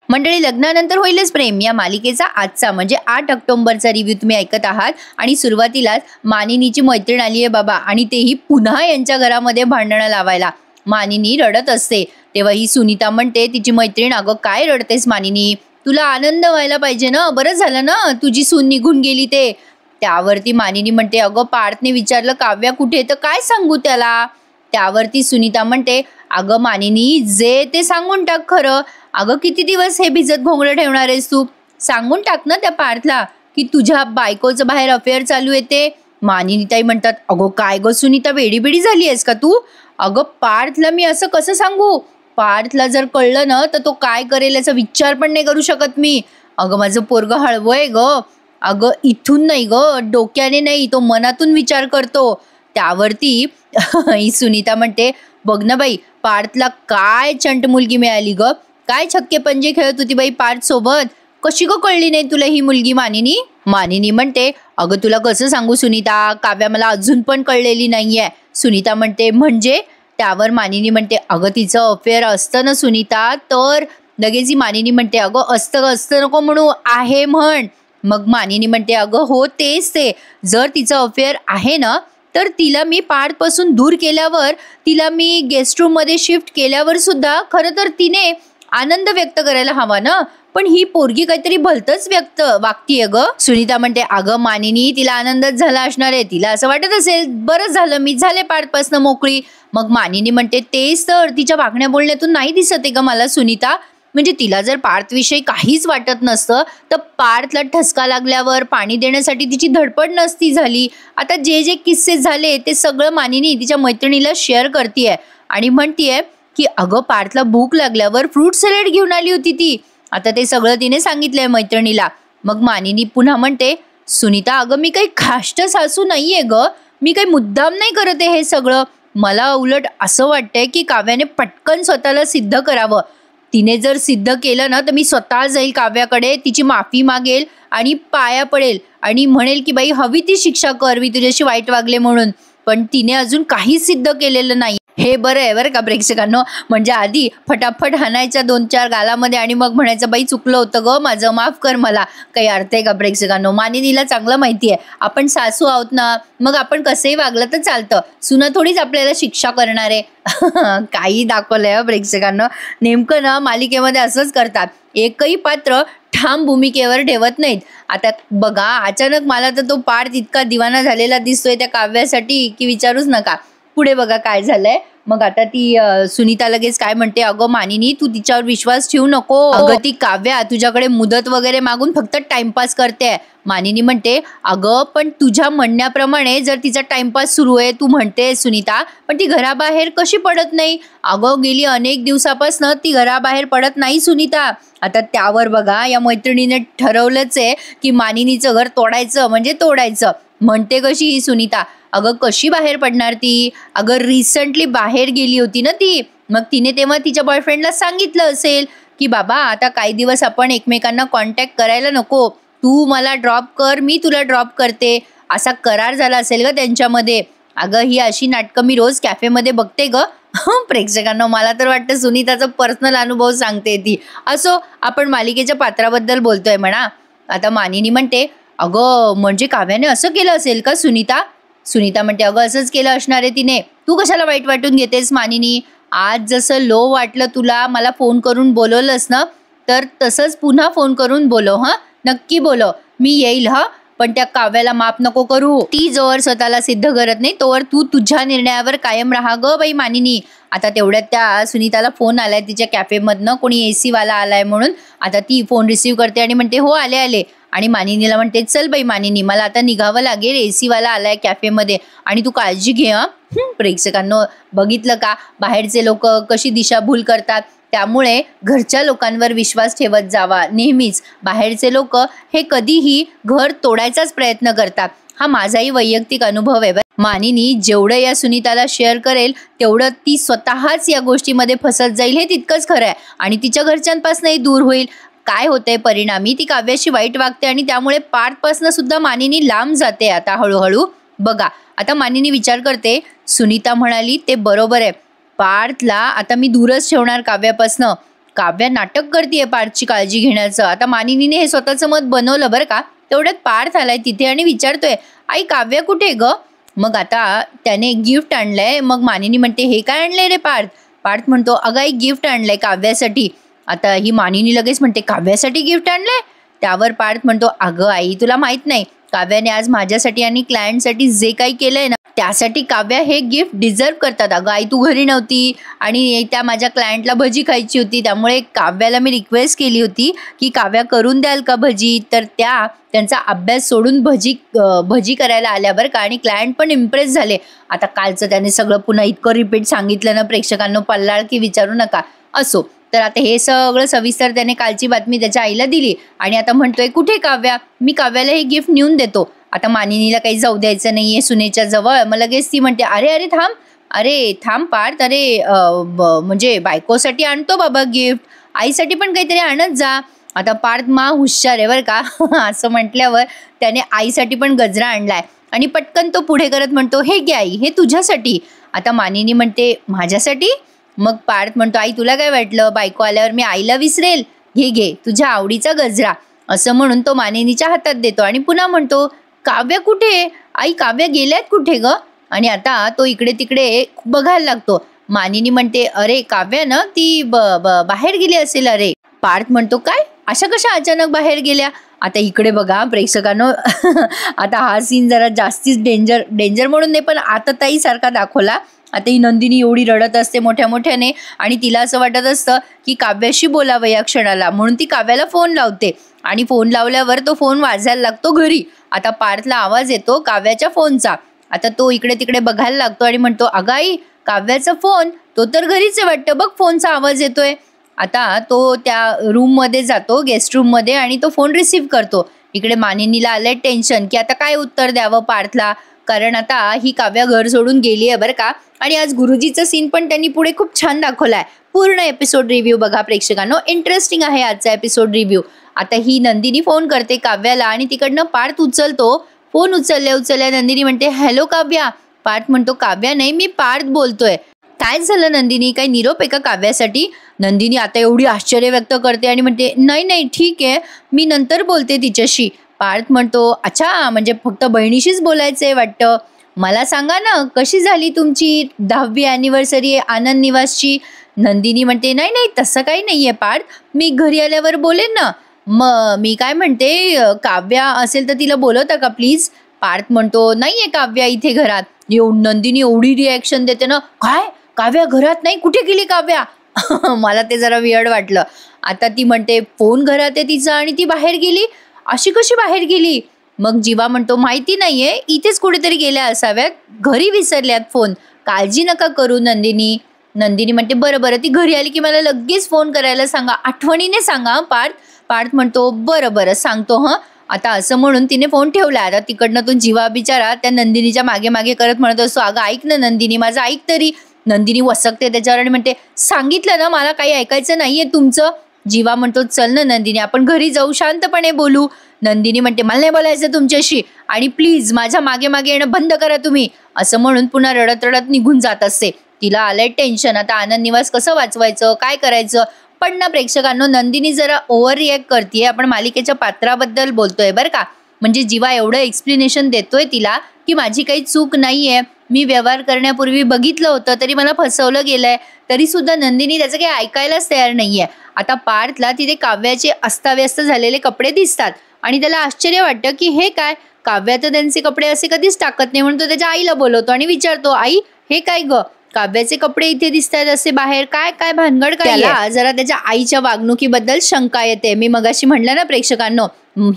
मंडळी, लग्नानंतर होईलच प्रेम या मालिकेचा आजचा म्हणजे 8 ऑक्टोबरचा रिव्ह्यू तुम्ही ऐकत आहात। आणि सुरुवातीलाच मानिनीची मैत्रीण आली आहे बाबा, आणि तेही पुन्हा यांच्या घरामध्ये भांडणं लावायला। मानिनी रडत असते तेव्हा ही सुनीता म्हणते तिची मैत्रीण, अगं काय रडतेस मानिनी, तुला आनंद व्हायला पाहिजे ना, बरं झालं ना तुझी सून निघून गेली ते। त्यावरती मानिनी म्हणते, अगं पार्थने विचारलं काव्या कुठे, तर काय सांगू त्याला। त्यावरती सुनीता म्हणते, अगं मानिनी जे ते सांगून टाक खरं, अगं किती दिवस हे भिजत घोंगडं ठेवणार आहेस तू, सांगून टाक ना त्या पार्थला की तुझ्या बायकोचं बाहेर अफेअर चालू आहे ते। मानिनीताई म्हणतात, अगं काय गं सुनीता, वेडीबिडी झाली आहेस का तू, अगं पार्थला मी असं कसं सांगू, पार्थला जर कळलं ना तर तो काय करेल याचा विचार पण नाही करू शकत मी। अगं माझं पोरगं हळवं आहे ग, अगं इथून नाही ग, डोक्याने नाही, तो मनातून विचार करतो। त्यावरती ही सुनीता म्हणते, बघ ना बाई पार्थला काय चंट मुलगी मिळाली ग, काय छक्के पंजे खेळत होती बाई पार्थ सोबत, कशी ग कळली नाही तुला ही मुलगी मानिनी। मानिनी म्हणते, अगं तुला कसं सांगू सुनीता, काव्या मला अजून पण कळलेली नाहीये। सुनीता म्हणते म्हणजे, त्यावर मानिनी म्हणते, अगं तिचं अफेअर असतं ना सुनीता, तर लगेच ही मानिनी म्हणते, अगं असतं नको म्हणू, आहे म्हण। मग मानिनी म्हणते, अगं हो तेच ते, जर तिचं अफेअर आहे ना तर तिला मी पार्थपासून दूर केल्यावर, तिला मी गेस्ट रूम मध्ये शिफ्ट केल्यावर सुद्धा खरं तर तिने आनंद व्यक्त करायला हवा ना, पण ही पोरगी काहीतरी भलतच व्यक्त वागतीये ग। सुनीता म्हणते, अगं मानिनी तिला आनंदच झाला असणार आहे, तिला असं वाटत असेल बरं झालं मी झाले पार्थपासून मोकळी। मग मानिनी म्हणते, तेच तर तिच्या वागण्या बोलण्यातून नाही दिसत आहे ग मला सुनीता, म्हणजे तिला जर पार्थविषयी काहीच वाटत नसतं तर पार्थला ठसका लागल्यावर पाणी देण्यासाठी तिची धडपड नसती झाली। आता जे जे किस्से झाले ते सगळं मानिनी तिच्या मैत्रिणीला शेअर करतीये आणि म्हणतीये की अगं पार्थला भूक लागल्यावर फ्रूट सॅलेड घेऊन आली होती ती, आता ते सगळं तिने सांगितलंय मैत्रिणीला। मग मानिनी पुन्हा म्हणते, सुनीता अगं मी काही खाष्ट सासू नाहीये ग, मी काही मुद्दाम नाही करत आहे हे सगळं, मला उलट असं वाटतंय की काव्याने पटकन स्वतःला सिद्ध करावं, तिने जर सिद्ध केलं ना तर मी स्वतः जाईल काव्याकडे, तिची माफी मागेल आणि पाया पडेल आणि म्हणेल की बाई हवी ती शिक्षा कर, मी तुझ्याशी वाईट वागले म्हणून, पण तिने अजून काहीच सिद्ध केलेलं नाही। हे बरं आहे बरं का प्रेक्षकांनो, म्हणजे आधी फटाफट हाणायच्या 2-4 गालामध्ये आणि मग म्हणायचं बाई चुकलं होतं ग माझं, माफ कर मला, काही अर्थ आहे का प्रेक्षकांनो। मानिनीला चांगलं माहिती आहे आपण सासू आहोत ना, मग आपण कसंही वागलं तर चालतं, सुना थोडीच आपल्याला शिक्षा करणार आहे। काही दाखवलंय प्रेक्षकांनो, नेमकं ना मालिकेमध्ये असंच करतात, एकही पात्र ठाम भूमिकेवर ठेवत नाहीत। आता बघा अचानक मला तर तो पार्थ इतका दिवाना झालेला दिसतोय त्या काव्यासाठी की विचारूच नका। पुढे बघा काय झालंय, मग आता ती सुनीता लगेच काय म्हणते, अगं मानिनी तू तिच्यावर विश्वास ठेवू नको, अगं ती काव्या तुझ्याकडे मुदत वगैरे मागून फक्त टाइमपास करते। मानिनी म्हणते, अगं पण तुझ्या म्हणण्याप्रमाणे जर तिचा टाइमपास सुरू आहे तू म्हणते सुनीता, पण ती घराबाहेर कशी पडत नाही, अगं गेली अनेक दिवसापासून ती घराबाहेर पडत नाही सुनीता। आता त्यावर बघा या मैत्रिणीने ठरवलंच आहे की मानिनीचं घर तोडायचं म्हणजे तोडायचं। म्हणते कशी ही सुनीता, अगं कशी बाहेर पडणार ती, अगं रिसेंटली बाहेर गेली होती ना ती, मग तिने तेव्हा तिच्या बॉयफ्रेंडला सांगितलं असेल की बाबा आता काही दिवस आपण एकमेकांना कॉन्टॅक्ट करायला नको, तू मला ड्रॉप कर मी तुला ड्रॉप करते, असा करार झाला असेल ग त्यांच्यामध्ये। अगं ही अशी नाटकं मी रोज कॅफेमध्ये बघते ग। प्रेक्षकांना मला तर वाटतं सुनीताचा पर्सनल अनुभव सांगते ती, असो आपण मालिकेच्या पात्राबद्दल बोलतोय म्हणा। आता मानिनी म्हणते, अगं म्हणजे काव्याने असं केलं असेल का सुनीता। सुनीता म्हणते, अगं असंच केलं असणार आहे तिने, तू कशाला वाईट वाटून घेतेस मानिनी, आज जसं लो वाटलं तुला मला फोन करून बोलवलंस ना, तर तसंच पुन्हा फोन करून बोलव, हां नक्की बोलव, मी येईल हा, पण त्या काव्याला माफ नको करू, ती जोवर स्वतःला सिद्ध करत नाही तोवर तू तुझ्या निर्णयावर कायम राहा ग बाई मानिनी। आता तेवढ्यात त्या सुनीताला फोन आलाय तिच्या कॅफेमधनं, कोणी AC वाला आलाय म्हणून। आता ती फोन रिसीव्ह करते आणि म्हणते, हो आले आले, आणि मानिनीला म्हणते, चल बाई मानिनी मला आता निघावं लागेल, AC वाला आलाय कॅफेमध्ये आणि तू काळजी घे हा। प्रेक्षकांनो बघितलं का बाहेरचे लोक कशी दिशाभूल करतात, त्यामुळे घरच्या लोकांवर विश्वास ठेवत जावा नेहमीच, बाहेरचे लोक हे कधीही घर तोडायचाच प्रयत्न करतात, हा माझाही वैयक्तिक अनुभव आहे। मानिनी जेवढं या सुनीताला शेअर करेल तेवढं ती स्वतःच या गोष्टीमध्ये फसत जाईल हे तितकंच खरं आहे, आणि तिच्या घरच्यांपासूनही दूर होईल। काय होतंय परिणामी ती काव्याशी वाईट वागते आणि त्यामुळे पार्थपासून सुद्धा मानिनी लांब जाते आता हळूहळू। बघा आता मानिनी विचार करते, सुनीता म्हणाली ते बरोबर आहे, पार्थला आता मी दूरच ठेवणार काव्यापासनं, काव्या नाटक करतेय पार्थची काळजी घेण्याचं. आता मानिनीने हे स्वतःचं मत बनवलं बरं का. तेवढ्यात पार्थ आलाय तिथे आणि विचारतोय, आई काव्या कुठे ग? मग आता त्याने गिफ्ट आणलंय. मग मानिनी म्हणते, हे काय आणलंय रे पार्थ? पार्थ म्हणतो, अगं आई गिफ्ट आणलंय काव्यासाठी. आता ही मानिनी लगेच म्हणते, काव्यासाठी गिफ्ट आणलंय? त्यावर पार्थ म्हणतो, अगं आई तुला माहित नाही, काव्याने आज माझ्यासाठी आणि क्लायंटसाठी जे काही केलंय ना त्यासाठी काव्या हे गिफ्ट डिझर्व करतात. अगं आई तू घरी नव्हती आणि त्या माझ्या क्लायंटला भजी खायची होती, त्यामुळे काव्याला मी रिक्वेस्ट केली होती की काव्या करून द्याल का भजी. तर त्यांचा अभ्यास सोडून भजी करायला आल्या बरं का. आणि क्लायंट पण इम्प्रेस झाले. आता कालचं त्याने सगळं पुन्हा इतकं रिपीट सांगितलं ना प्रेक्षकांना पल्लाळ की विचारू नका. असो, तर आता हे सगळं सविस्तर त्याने कालची बातमी त्याच्या आईला दिली आणि आता म्हणतोय, कुठे काव्या? मी काव्याला हे गिफ्ट नेऊन देतो. आता मानिनीला काही जाऊ द्यायचं नाहीये सुनेच्या जवळ. मग लगेच ती म्हणते, अरे थांब पार्थ, म्हणजे बायकोसाठी आणतो बाबा गिफ्ट, आईसाठी पण काहीतरी आणत जा. आता पार्थ हुशार आहे बरं का. असं म्हटल्यावर त्याने आईसाठी पण गजरा आणलाय आणि पटकन तो पुढे करत म्हणतो, हे घे आई, हे तुझ्यासाठी. आता मानिनी म्हणते, माझ्यासाठी? मग पार्थ म्हणतो, आई तुला काय वाटलं बायको आल्यावर मी आईला विसरेल? घे तुझ्या आवडीचा गजरा. असं म्हणून तो मानिनीच्या हातात देतो आणि पुन्हा म्हणतो, काव्या कुठे? आई काव्या गेल्यात कुठे ग? आणि आता तो इकडे तिकडे बघायला लागतो. मानिनी म्हणते, अरे काव्या ना ती बाहेर गेली असेल. अरे पार्थ म्हणतो, काय अशा कशा अचानक बाहेर गेल्या? आता इकडे बघा प्रेक्षकांनो. आता हा सीन जरा जास्तीच डेंजर म्हणून नाही पण आता ताई सारखा दाखवला. आता ही नंदिनी एवढी रडत असते मोठ्याने आणि तिला असं वाटत असतं की काव्याशी बोलावं या क्षणाला, म्हणून ती काव्याला फोन लावते आणि फोन लावल्यावर तो फोन वाजायला लागतो घरी. आता पार्थला आवाज येतो काव्याच्या फोनचा. आता तो इकडे तिकडे बघायला लागतो आणि म्हणतो, अगं आई काव्याचा फोन, तो तर घरीच आहे वाटतं, बघ फोनचा आवाज येतोय. आता तो त्या रूममध्ये जातो, गेस्ट रूममध्ये, आणि तो फोन रिसीव्ह करतो. इकडे मानिनीला आलंय टेन्शन की आता काय उत्तर द्यावं पार्थला, कारण आता ही काव्या घर सोडून गेली आहे बरं का. आणि आज गुरुजीचं सीन पण त्यांनी पुढे खूप छान दाखवलाय. पूर्ण एपिसोड रिव्ह्यू बघा प्रेक्षकांनो, इंटरेस्टिंग आहे आजचा एपिसोड रिव्ह्यू. आता ही नंदिनी फोन करते काव्याला आणि तिकडनं पार्थ उचलतो. फोन उचलल्या नंदिनी म्हणते, हॅलो काव्या. पार्थ म्हणतो, काव्या नाही, मी पार्थ बोलतोय. काय झालं नंदिनी, काही निरोप आहे का काव्यासाठी? नंदिनी आता एवढी आश्चर्य व्यक्त करते आणि म्हणते, नाही ठीक आहे, मी नंतर बोलते तिच्याशी. पार्थ म्हणतो, अच्छा म्हणजे फक्त बहिणीशीच बोलायचंय वाटतं. मला सांगा ना कशी झाली तुमची 10वी ॲनिव्हर्सरी आनंद निवासची? नंदिनी म्हणते, नाही तसं काही नाहीये पार्थ, मी घरी आल्यावर बोलेन ना. मी काय म्हणते, काव्या असेल तर तिला बोलवता का प्लीज? पार्थ म्हणतो, नाहीये काव्या इथे घरात. नंदिनी एवढी रिॲक्शन देते ना, काय काव्या घरात नाही, कुठे गेली काव्या? मला ते जरा वियर्ड वाटलं. आता ती म्हणते, फोन घरात आहे तिचा आणि ती बाहेर गेली. अशी कशी बाहेर गेली? मग जीवा म्हणतो, माहिती नाहीये, इथेच कुठेतरी गेल्या असाव्यात, घरी विसरल्यात फोन, काळजी नका करू नंदिनी. नंदिनी म्हणते, बरं ती घरी आली की मला लगेच फोन करायला सांगा, आठवणीने सांगा पार्थ. पार्थ म्हणतो, बरं सांगतो हं. आता असं म्हणून तिने फोन ठेवला. आता तिकडनं तो जीवा बिचारा त्या नंदिनीच्या मागे करत म्हणत असतो, अगं ऐक ना नंदिनी, माझं ऐक तरी. नंदिनी वसकते त्याच्यावर आणि म्हणते, सांगितलं ना मला काही ऐकायचं नाहीये तुमचं. जीवा म्हणतो, चल ना नंदिनी आपण घरी जाऊ, शांतपणे बोलू. नंदिनी म्हणते, मला नाही बोलायचं तुमच्याशी आणि प्लीज माझ्या मागे येणं बंद करा तुम्ही. असं म्हणून पुन्हा रडत निघून जात असते. तिला आलंय टेन्शन, आता आनंद निवास कसं वाचवायचं, काय करायचं. पण ना प्रेक्षकांनो, नंदिनी जरा ओव्हर रिॲक्ट करते. आपण मालिकेच्या पात्राबद्दल बोलतोय बरं का. म्हणजे जीवा एवढं एक्सप्लेनेशन देतोय तिला की माझी काही चूक नाहीये, मी व्यवहार करण्यापूर्वी बघितलं होतं तरी मला फसवलं गेलंय, तरी सुद्धा नंदिनी त्याचं काही ऐकायलाच तयार नाहीये. आता पार्थला तिथे काव्याचे अस्ताव्यस्त झालेले कपडे दिसतात आणि त्याला आश्चर्य वाटतं की हे काय, काव्या तर त्यांचे कपडे असे कधीच टाकत नाही. म्हणून तो त्याच्या आईला बोलवतो आणि विचारतो, आई हे काय ग, काव्याचे कपडे इथे दिसतात असे बाहेर, काय भानगड काय? त्याला जरा त्याच्या आईच्या वागणुकीबद्दल शंका येते. मी मगाशी म्हणलं ना प्रेक्षकांनो,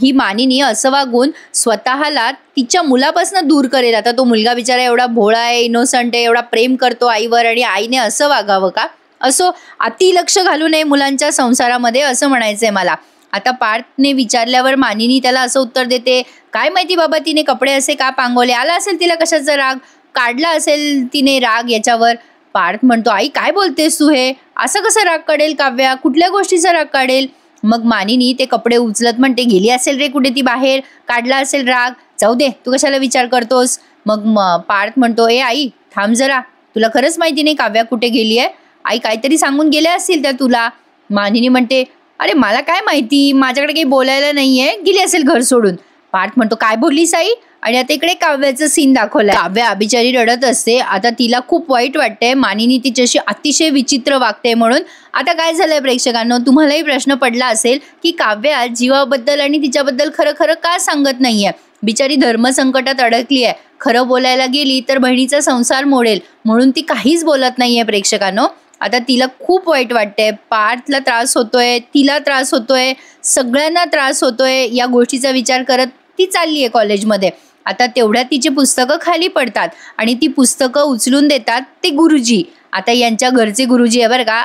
ही मानिनी असं वागून स्वतःला तिच्या मुलापासून दूर करेल. आता तो मुलगा बिचारा एवढा भोळा आहे, इनोसंट आहे, एवढा प्रेम करतो आईवर आणि आईने असं वागावं का? असो, अति लक्ष घालू नये मुलांच्या संसारामध्ये असं म्हणायचंय मला. आता पार्थने विचारल्यावर मानिनी त्याला असं उत्तर देते, काय माहिती बाबा तिने कपडे असे का पांगवले, आला असेल तिला कशाचा राग, काढला असेल तिने राग याच्यावर. पार्थ म्हणतो, आई काय बोलतेस तू, हे असं कसं राग काढेल काव्या, कुठल्या गोष्टीचा राग काढेल? मग मानिनी ते कपडे उचलत म्हणते, गेली असेल रे कुठे ती बाहेर, काढला असेल राग, जाऊ दे तू कशाला विचार करतोस. मग पार्थ म्हणतो, ए आई थांब जरा, तुला खरंच माहिती नाही काव्या कुठे गेली आहे? आई काहीतरी सांगून गेल्या असतील त्या तुला. मानिनी म्हणते, अरे मला काय माहिती, माझ्याकडे काही बोलायला नाहीये, गेली असेल घर सोडून. पार्थ म्हणतो, काय बोललीस आई? आणि आता इकडे काव्याचं सीन दाखवलंय. काव्या बिचारी रडत असते. आता तिला खूप वाईट वाटतंय, मानिनी तिच्याशी अतिशय विचित्र वागते म्हणून. आता काय झालंय प्रेक्षकांनो, तुम्हालाही प्रश्न पडला असेल की काव्या जीवाबद्दल आणि तिच्याबद्दल खरं खरं का सांगत नाहीये. बिचारी धर्मसंकटात अडकली आहे. खरं बोलायला गेली तर बहिणीचा संसार मोडेल म्हणून ती काहीच बोलत नाहीये प्रेक्षकांनो. आता तिला खूप वाईट वाटतंय. पार्थला त्रास होतोय, तिला त्रास होतोय, सगळ्यांना त्रास होतोय. या गोष्टीचा विचार करत ती चालली आहे कॉलेजमध्ये. आता तेवढ्यात तिची पुस्तकं खाली पडतात आणि ती पुस्तकं उचलून देतात ते गुरुजी. आता यांच्या घरचे गुरुजी आहे बरं का.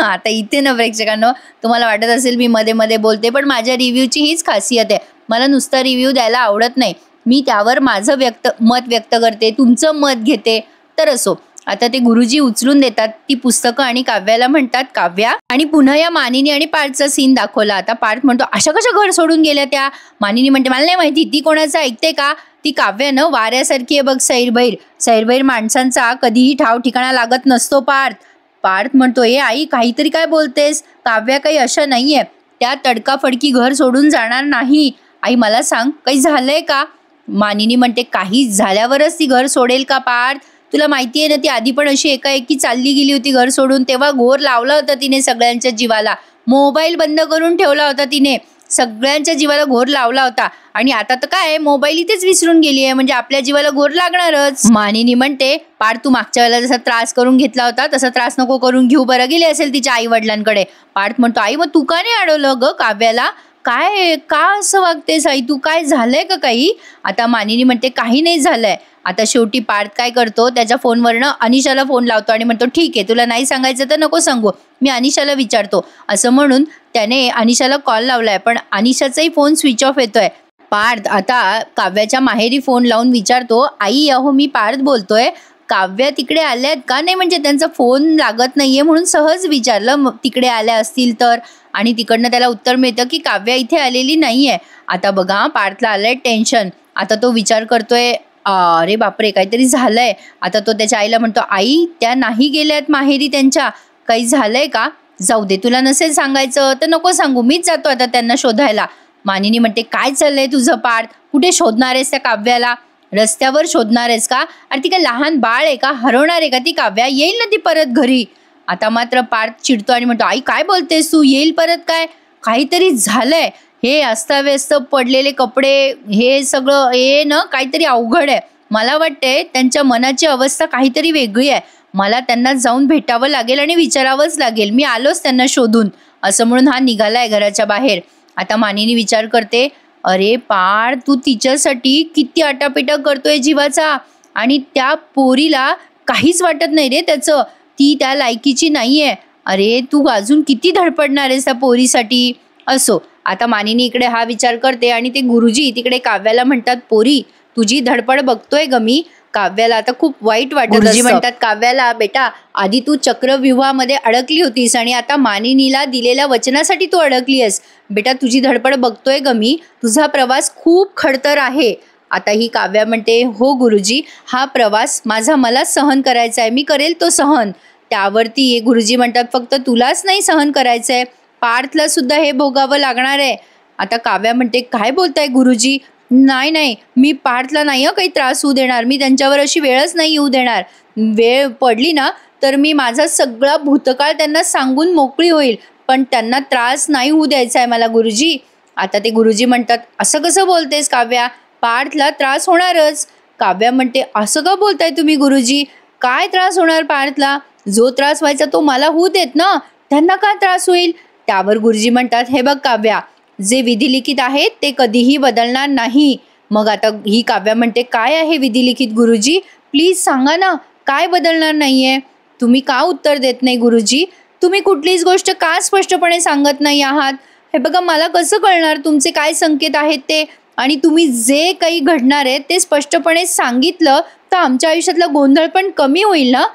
आता इथे ना प्रेक्षकांनो, तुम्हाला वाटत असेल मी मध्ये मध्ये बोलते, पण माझ्या रिव्ह्यूची हीच खासियत आहे. मला नुसता रिव्ह्यू द्यायला आवडत नाही, मी त्यावर माझं मत व्यक्त करते, तुमचं मत घेते. तर असो, आता ते गुरुजी उचलून देतात ती पुस्तकं आणि काव्याला म्हणतात, काव्या. आणि पुन्हा या मानिनी आणि पार्थचा सीन दाखवला. आता पार्थ म्हणतो, अशा कशा घर सोडून गेल्या त्या? मानिनी म्हणते, मला नाही माहिती, ती कोणाचं ऐकते का? ती काव्यानं वाऱ्यासारखी आहे बघ, सैरभैर. सैरभैर माणसांचा कधीही ठाव ठिकाणा लागत नसतो पार्थ. पार्थ म्हणतो, ए आई काहीतरी काय बोलतेस? काव्या काही अशा नाहीये, त्या तडकाफडकी घर सोडून जाणार नाही. आई मला सांग, काही झालंय का? मानिनी म्हणते, काही झाल्यावरच ती घर सोडेल का पार्थ? तुला माहिती आहे ना, ती आधी पण अशी एकाएकी चालली गेली होती घर सोडून. तेव्हा घोर लावला होता तिने सगळ्यांच्या जीवाला. मोबाईल बंद करून ठेवला होता तिने, सगळ्यांच्या जीवाला घोर लावला होता. आणि आता तर काय, मोबाईल इथेच विसरून गेली आहे, म्हणजे आपल्या जीवाला घोर लागणारच. मानिनी म्हणते, पार्थ तू मागच्या वेळेला जसा त्रास करून घेतला होता तसा त्रास नको करून घेऊ बरं. गेली असेल तिच्या आई वडिलांकडे. पार्थ म्हणतो, आई मग तू का नाही अडवलं ग काव्याला? काय का असं वागतेस आई तू? काय झालंय का काही? आता मानिनी म्हणते, काही नाही झालंय. आता शेवटी पार्थ काय करतो, त्याच्या फोनवरनं अनिशाला फोन लावतो आणि म्हणतो, ठीक आहे तुला नाही सांगायचं तर नको सांगू, मी अनिशाला विचारतो. असं म्हणून त्याने अनिशाला कॉल लावलाय, पण अनिशाचाही फोन स्विच ऑफ येतोय. पार्थ आता काव्याच्या माहेरी फोन लावून विचारतो, आई अहो मी पार्थ बोलतोय, काव्या तिकडे आल्यात का? नाही म्हणजे त्यांचा फोन लागत नाहीये म्हणून सहज विचारलं, तिकडे आल्या असतील तर. आणि तिकडनं त्याला उत्तर मिळतं की काव्या इथे आलेली नाहीये. आता बघा पार्थला आलंय टेन्शन. आता तो विचार करतोय, अरे बापरे काहीतरी झालंय. आता तो त्याच्या आईला म्हणतो, आई त्या नाही गेल्यात माहेरी त्यांच्या, काही झालंय का? जाऊ दे, तुला नसेल सांगायचं तर नको सांगू, मीच जातो आता त्यांना शोधायला. मानिनी म्हणते, काय चाललंय तुझं पार्थ? कुठे शोधणार आहेस त्या काव्याला? रस्त्यावर शोधणार आहेस का? अरे ती काय लहान बाळ आहे का? हरवणार आहे का ती काव्या? येईल ना ती परत घरी. आता मात्र पार्थ चिडतो आणि म्हणतो, आई काय बोलतेस तू? येईल परत काय? काहीतरी झालंय. हे अस्ताव्यस्त पडलेले कपडे, हे सगळं हे ना काहीतरी अवघड आहे. मला वाटते त्यांच्या मनाची अवस्था काहीतरी वेगळी आहे. मला त्यांना जाऊन भेटावं लागेल आणि विचारावंच लागेल. मी आलोच त्यांना शोधून. असं म्हणून हा निघालाय घराच्या बाहेर. आता मानिनी विचार करते, अरे पार्थ तू तिच्यासाठी किती आटापिटा करतोय जीवाचा, आणि त्या पोरीला काहीच वाटत नाही रे त्याचं, ती त्या लायकीची नाहीये. अरे तू अजून किती धडपडणार आहेस त्या पोरीसाठी? असो, आता मानिनी इकडे हा विचार करते आणि ते गुरुजी तिकडे काव्याला म्हणतात, पोरी तुझी धडपड बघतोय ग मी. काव्याला आता खूप वाईट वाटत. गुरुजी म्हणतात काव्याला, बेटा आधी तू चक्रव्यूहामध्ये अडकली होतीस आणि आता मानिनीला दिलेल्या वचनासाठी तू अडकली आहेस. बेटा तुझी धडपड बघतोय ग मी, तुझा प्रवास खूप खडतर आहे. आता ही काव्या म्हणते, हो गुरुजी, हा प्रवास माझा मला सहन करायचा आहे, मी करेल तो सहन. त्यावरती गुरुजी म्हणतात, फक्त तुलाच नाही सहन करायचंय, पार्थला सुद्धा हे भोगावं लागणार आहे. आता काव्या म्हणते, काय बोलताय गुरुजी? नाही नाही, मी पार्थला नाही काही त्रास होऊ देणार, मी त्यांच्यावर अशी वेळच नाही येऊ देणार. वेळ पडली ना तर मी माझा सगळा भूतकाळ त्यांना सांगून मोकळी होईल, पण त्यांना त्रास नाही होऊ द्यायचा आहे मला गुरुजी. आता ते गुरुजी म्हणतात, असं कसं बोलतेस काव्या? पार्थला त्रास होणारच. काव्या म्हणते, असं का बोलताय तुम्ही गुरुजी? काय त्रास होणार पार्थला? जो त्रास व्हायचा तो मला होऊ देत ना, त्यांना काय त्रास होईल? त्यावर गुरुजी म्हणतात, हे बघ काव्या, जे विधिलिखित आहे ते कधीही बदलणार नाही. मग आता ही काव्या म्हणते, काय आहे विधिलिखित गुरुजी? प्लीज सांगा ना, काय बदलणार नाहीये? तुम्ही का उत्तर देत नाही गुरुजी? तुम्ही कुठलीच गोष्ट का स्पष्टपणे सांगत नाही आहात? हे बघा, मला कसं कळणार तुमचे काय संकेत आहेत ते? आणि तुम्ही जे काही घडणार आहे ते स्पष्टपणे सांगितलं तर आमच्या आयुष्यातला गोंधळ पण कमी होईल ना.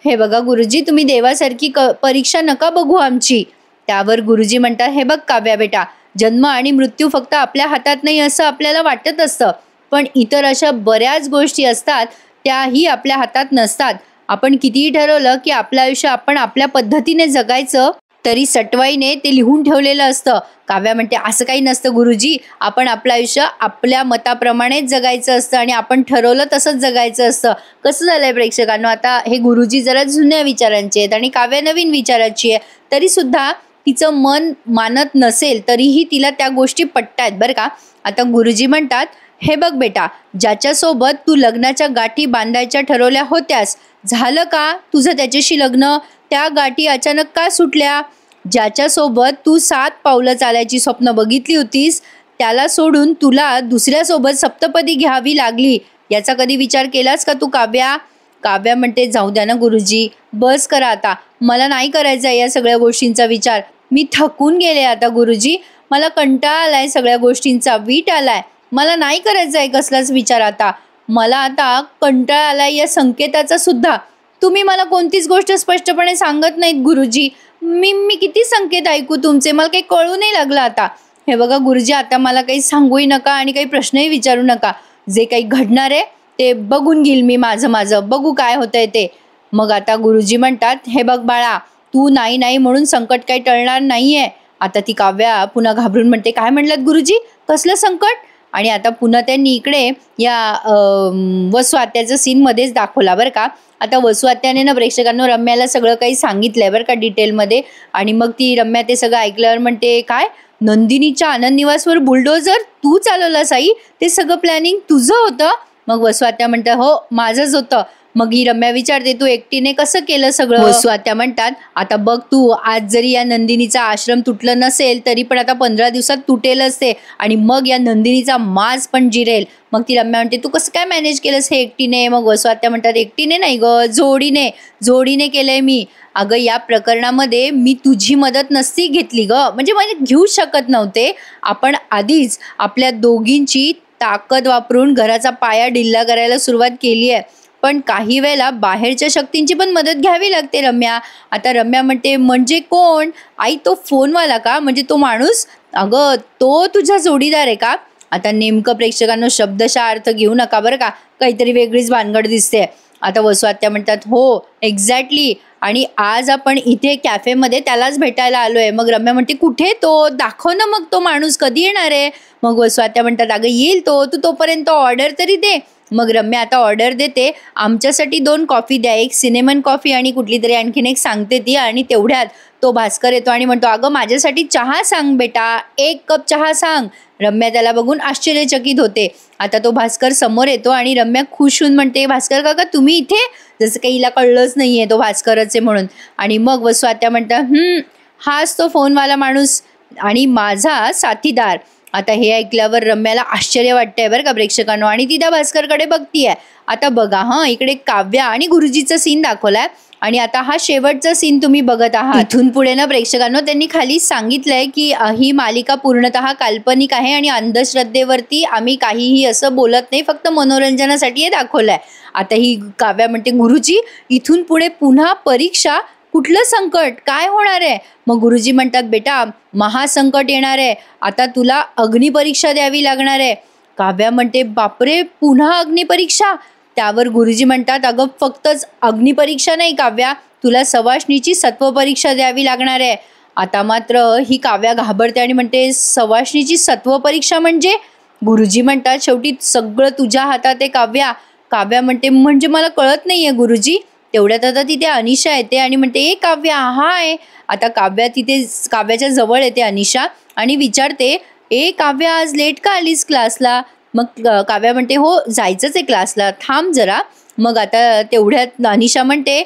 हे बघा गुरुजी, तुम्ही देवासारखी परीक्षा नका बघू आमची. त्यावर गुरुजी म्हणतात, हे बघ काव्या बेटा, जन्म आणि मृत्यू फक्त आपल्या हातात नाही असं आपल्याला वाटत असतं, पण इतर अशा बऱ्याच गोष्टी असतात त्याही आपल्या हातात नसतात. आपण कितीही ठरवलं की आपलं आयुष्य आपण आपल्या पद्धतीने जगायचं, तरी सटवाईने ते लिहून ठेवलेलं असतं. काव्या म्हणते असं काही नसतं गुरुजी, आपण आपलं आयुष्य आपल्या मताप्रमाणेच जगायचं असतं आणि आपण ठरवलं तसंच जगायचं असतं. कसं झालंय प्रेक्षकांनो, आता हे गुरुजी जरा जुन्या विचारांचे आहेत आणि काव्या नवीन विचाराची आहे. तरी सुद्धा तिचं मन मानत नसेल तरीही तिला त्या गोष्टी पटतायत बरं का. आता गुरुजी म्हणतात, हे बघ बेटा, ज्याच्यासोबत तू लग्नाच्या गाठी बांधायच्या ठरवल्या होत्यास, झालं का तुझं त्याच्याशी लग्न? त्या गाठी अचानक का सुटल्या? ज्याच्यासोबत तू 7 पावलं चालायची स्वप्न बघितली होतीस, त्याला सोडून तुला दुसऱ्यासोबत सप्तपदी घ्यावी लागली, याचा कधी विचार केलास का तू काव्या? काव्या म्हणते, जाऊ द्या ना गुरुजी, बस करा आता, मला नाही करायचा या सगळ्या गोष्टींचा विचार. मी थकून गेले आता गुरुजी, मला कंटाळा आलाय सगळ्या गोष्टींचा, वीट आलाय, मला नाही करायचा आहे कसलाच विचार आता. मला आता कंटाळा आलाय या संकेताचा सुद्धा. तुम्ही मला कोणतीच गोष्ट स्पष्टपणे सांगत नाहीत गुरुजी. मी किती संकेत ऐकू तुमचे, मला काही कळू नाही लागलं आता. हे बघा गुरुजी, आता मला काही सांगूही नका आणि काही प्रश्नही विचारू नका. जे काही घडणार आहे ते बघून घेईल मी, माझं बघू काय होतंय ते. मग आता गुरुजी म्हणतात, हे बघ बाळा, तू नाही नाही म्हणून संकट काही टळणार नाहीये. आता ती काव्या पुन्हा घाबरून म्हणते, काय म्हणलात गुरुजी, कसलं संकट? आणि आता पुन्हा त्यांनी इकडे या वसू आत्याचं सीन मध्येच दाखवला बरं का. आता वसू आत्याने ना प्रेक्षकांना रम्याला सगळं काही सांगितलंय बरं का डिटेलमध्ये. आणि मग ती रम्या ते सगळं ऐकल्यावर म्हणते, काय नंदिनीच्या आनंद निवासवर बुलडोझर तू चालवलास आई? ते सगळं प्लॅनिंग तुझं होतं? मग वसू आत्या म्हणतात, हो माझंच होतं. मग ही रम्या विचारते, तू एकटीने कसं केलं सगळं? वसू आत्या म्हणतात, आता बघ तू, आज जरी या नंदिनीचा आश्रम तुटलं नसेल तरी पण आता 15 दिवसात तुटेलच ते, आणि मग या नंदिनीचा माज पण जिरेल. मग ती रम्या म्हणते, तू कसं काय मॅनेज केलंस हे एकटीने? मग वसू आत्या म्हणतात, एकटीने नाही ग, जोडीने केलंय मी. अगं या प्रकरणामध्ये मी तुझी मदत नसती घेतली ग, म्हणजे घेऊ शकत नव्हते. आपण आधीच आपल्या दोघींची ताकद वापरून घराचा पाया ढिल्ला करायला सुरुवात केली आहे, पण काही वेळेला बाहेरच्या शक्तींची पण मदत घ्यावी लागते रम्या. आता रम्या म्हणते, म्हणजे कोण आई? तो फोनवाला का? म्हणजे तो माणूस? अगं तो तुझा जोडीदार आहे का? आता नेमकं प्रेक्षकांना शब्दशः अर्थ घेऊ नका बरं का, काहीतरी वेगळीच भानगड दिसते. आता वसू आत्या म्हणतात, हो एक्झॅक्टली, आणि आज आपण इथे कॅफेमध्ये त्यालाच भेटायला आलोय. मग रम्या म्हणते, कुठे तो? दाखव ना मग तो माणूस, कधी येणार आहे? मग वसू आत्या म्हणतात, अगं येईल तो, तू तोपर्यंत ऑर्डर तरी दे. मग रम्या आता ऑर्डर देते, आमच्यासाठी 2 कॉफी द्या, एक सिनेमन कॉफी आणि कुठली तरी आणखीन एक सांगते ती. आणि तेवढ्यात तो भास्कर येतो आणि म्हणतो, अगं माझ्यासाठी चहा सांग बेटा, 1 कप चहा सांग. रम्या त्याला बघून आश्चर्यचकित होते. आता तो भास्कर समोर येतो आणि रम्या खुश होऊन म्हणते, भास्कर काका तुम्ही इथे? जसं काही हिला कळलंच नाहीये तो भास्करच आहे म्हणून. आणि मग वसू आत्या म्हणतात, हाच तो फोनवाला माणूस आणि माझा साथीदार. आता हे ऐकल्यावर रम्याला आश्चर्य वाटतंय बरं का प्रेक्षकांनो, आणि ती त्या भास्करकडे बघतीये. आता बघा इकडे काव्या आणि गुरुजीचा सीन दाखवलाय, आणि आता हा शेवटचा सीन तुम्ही बघत आहात. इथून पुढे ना प्रेक्षकांनो त्यांनी खाली सांगितलंय की ही मालिका पूर्णतः काल्पनिक आहे आणि अंधश्रद्धेवरती आम्ही काहीही असं बोलत नाही, फक्त मनोरंजनासाठी हे दाखवलंय. आता ही काव्या म्हणते, गुरुजी इथून पुढे पुन्हा परीक्षा? कुठलं संकट? काय होणार आहे? मग गुरुजी म्हणतात, बेटा महासंकट येणार आहे, आता तुला अग्निपरीक्षा द्यावी लागणार आहे. काव्या म्हणते, बापरे पुन्हा अग्निपरीक्षा? त्यावर गुरुजी म्हणतात, अगं फक्तच अग्निपरीक्षा नाही काव्या, तुला सवाष्णीची सत्वपरीक्षा द्यावी लागणार आहे. आता मात्र ही काव्या घाबरते आणि म्हणते, सवाष्णीची सत्वपरीक्षा म्हणजे? गुरुजी म्हणतात, शेवटी सगळं तुझ्या हातात आहे काव्या. काव्या म्हणते, म्हणजे मला कळत नाहीये गुरुजी. तेवढ्यात आता तिथे अनिशा येते आणि म्हणते, ए काव्या हाय. आता काव्याच्या जवळ येते अनिशा आणि विचारते, ए काव्या आज लेट का आलीस क्लासला? मग काव्या म्हणते, हो जायचंच आहे क्लासला, थांब जरा. मग आता तेवढ्यात अनिशा म्हणते,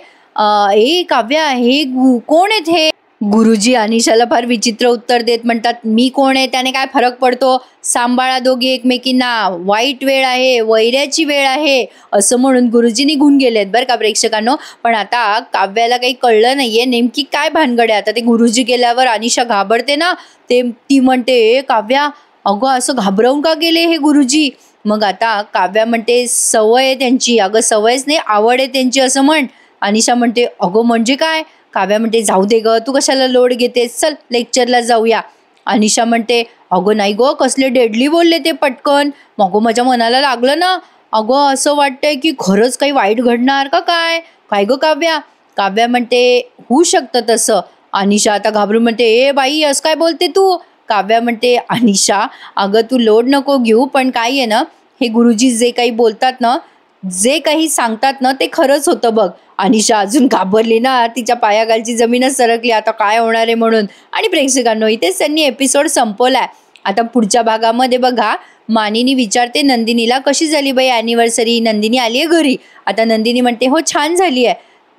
ए काव्या हे कोण आहेत हे? गुरुजी अनिशाला फार विचित्र उत्तर देत म्हणतात, मी कोण आहे त्याने काय फरक पडतो, सांभाळा दोघी एकमेकींना, वाईट वेळ आहे, वैऱ्याची वेळ आहे, असं म्हणून गुरुजी निघून गेलेत बरं का प्रेक्षकांनो. पण आता काव्याला काही कळलं नाहीये नेमकी काय भानगड आहे. आता ते गुरुजी गेल्यावर अनिशा घाबरते ना, ती म्हणते, काव्या अगं असं घाबरवून का गेले हे गुरुजी? मग आता काव्या म्हणते, सवय आहे त्यांची. अगं सवयच नाही, आवड आहे त्यांची असं म्हण. अनिशा म्हणते, अगं म्हणजे काय? काव्या म्हणते, जाऊ दे ग, तू कशाला लोड घेतेस, चल लेक्चरला जाऊया. अनिशा म्हणते, अगं नाही गो, कसले डेडली बोलले ते पटकन. मग माझ्या मनाला लागलं ना, अगं असं वाटतंय की खरंच काही वाईट घडणार का काय? काय गं काव्या? काव्या म्हणते, होऊ शकतं तसं, अनिशा आता घाबरून म्हणते, ए बाई असं काय बोलते तू? काव्या म्हणते, अनिशा अगं तू लोड नको घेऊ, पण काय आहे ना, हे गुरुजी जे काही बोलतात ना, जे काही सांगतात ना ते खरंच होतं बघ. अनिशा अजून घाबरली ना, तिच्या पायाखालची जमीनच सरकली आता काय होणार आहे म्हणून. आणि प्रेक्षकांनो इथेच त्यांनी एपिसोड संपवलाय. आता पुढच्या भागामध्ये बघा, मानिनी विचारते नंदिनीला, कशी झाली बाई अॅनिव्हर्सरी? नंदिनी आली आहे घरी. आता नंदिनी म्हणते, हो छान झाली आहे.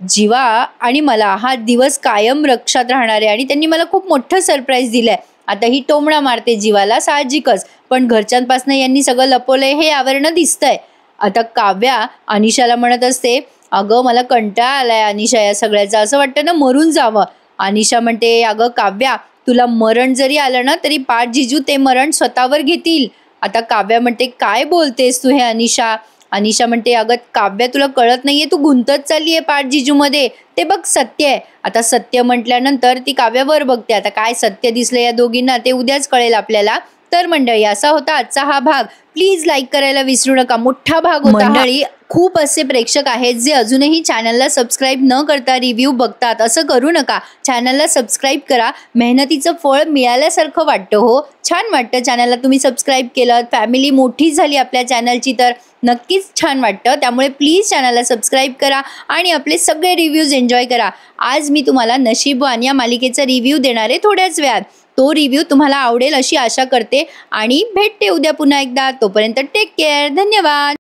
जीवा आणि मला हा दिवस कायम लक्षात राहणार आहे आणि त्यांनी मला खूप मोठं सरप्राईज दिलंय. आता ही टोमणा मारते जीवाला साहजिकच, पण घरच्यांपासून यांनी सगळं लपवलंय हे यावरनं दिसतंय. आता काव्या अनिशाला म्हणत असते, अगं मला कंटाळा आलाय अनिशा या सगळ्याचा, असं वाटतं ना मरून जावं. अनिशा म्हणते, अगं काव्या तुला मरण जरी आलं ना तरी पाठ जिजू ते मरण स्वतःवर घेतील. आता काव्या म्हणते, काय बोलतेस तू हे अनिशा? अनिशा म्हणते, अगं काव्या तुला कळत नाहीये, तू गुंतत चालली आहे पाठ जिजूमध्ये. ते बघ सत्य आहे. आता सत्य म्हटल्यानंतर ती काव्यावर बघते. आता काय सत्य दिसलं या दोघींना ते उद्याच कळेल आपल्याला. तर मंडळी असा होता आजचा हा भाग. प्लीज लाईक करायला विसरू नका. मोठा भाग होता मंडळी. खूप असे प्रेक्षक आहेत जे अजूनही चॅनलला सबस्क्राईब न करता रिव्ह्यू बघतात. असं करू नका. चॅनलला सबस्क्राईब करा. मेहनतीचं फळ मिळाल्यासारखं वाटतं. हो छान वाटतं चॅनलला तुम्ही सबस्क्राईब केलं. फॅमिली मोठी झाली आपल्या चॅनलची तर नक्कीच छान वाटतं. त्यामुळे प्लीज चॅनलला सबस्क्राईब करा आणि आपले सगळे रिव्ह्यूज एन्जॉय करा. आज मी तुम्हाला नशीबवान या मालिकेचा रिव्ह्यू देणार आहे थोड्याच वेळात. तो रिव्ह्यू तुम्हाला आवडेल अशी आशा करते आणि भेटते उद्या पुन्हा एकदा. तोपर्यंत टेक केअर. धन्यवाद.